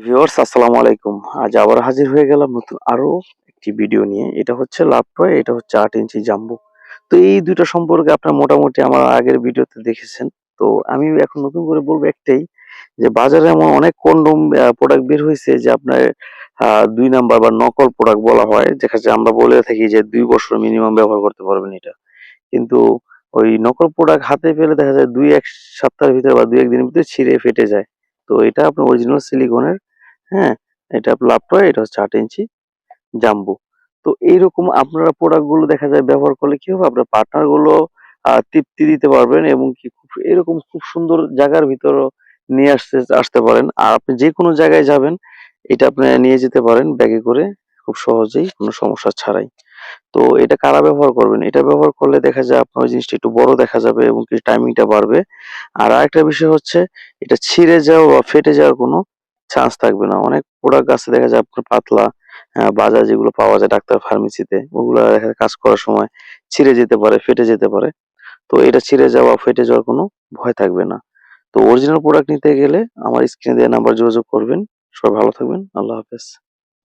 Viewers আসসালামু আলাইকুম। আজ আবার হাজির হয়ে গেলাম নতুন আরো একটি ভিডিও নিয়ে। এটা হচ্ছে লাভটয়, এটা হচ্ছে ৮ ইঞ্চি জাম্বো। তো এই ২ টা সম্পর্কে আপনারা মোটামুটি আমার আগের ভিডিওতে দেখেছেন। তো আমি এখন নতুন করে বলব একটাই যে বাজারে এমন অনেক কনডম প্রোডাক্ট বের হইছে যে আপনার ২ নাম্বার বা নকল প্রোডাক্ট বলা হয়। দেখা যায় আমরা বলে থাকি যে ২ বছর মিনিমাম ব্যবহার করতে পারবেন এটা। কিন্তু ওই নকল প্রোডাক্ট হাতে পেলে দেখা যায় ২-১ সপ্তাহের ভিতরে বা ২-১ দিনের ভিতরে ছিঁড়ে ফেটে যায়। তো এটা আপনার অরিজিনাল সিলিকনের, হ্যাঁ? এটা লাভটয়, এটা হচ্ছে ৮ ইঞ্চি জাম্বো। তো এইরকম আপনারা প্রোডাক্ট গুলো দেখা যায় ব্যবহার করলে কি হবে? আপনার পার্টনার গুলো তৃপ্তি দিতে পারবেন এবং কি খুব এরকম খুব সুন্দর জায়গার ভিতরেও নিয়ে আসতে পারেন। আর আপনি যেকোনো জায়গায় যাবেন, এটা আপনি নিয়ে যেতে পারেন ব্যাগে করে খুব সহজেই, কোনো সমস্যা ছাড়াই। তো এটা কারা ব্যবহার করবেন? এটা ব্যবহার করলে দেখা যায় আপনার ওই জিনিসটা একটু বড় দেখা যাবে এবং কি টাইমিংটা বাড়বে। আর আরেকটা বিষয় হচ্ছে এটা ছিঁড়ে যাওয়া বা ফেটে যাওয়ার কোনো চান্স থাকবে না। অনেক প্রোডাক্ট আছে দেখা যায় আপনার পাতলা, বাজারে যেগুলো পাওয়া যায় ডাক্তার ফার্মেসিতে, ওগুলা দেখা যায় কাজ করার সময় ছিঁড়ে যেতে পারে, ফেটে যেতে পারে। তো এটা ছিঁড়ে যাওয়া, ফেটে যাওয়ার কোনো ভয় থাকবে না। তো অরিজিনাল প্রোডাক্ট নিতে গেলে আমার স্ক্রিনে দেয়া নাম্বার যোগাযোগ করবেন। সবাই ভালো থাকবেন। আল্লাহ হাফেজ।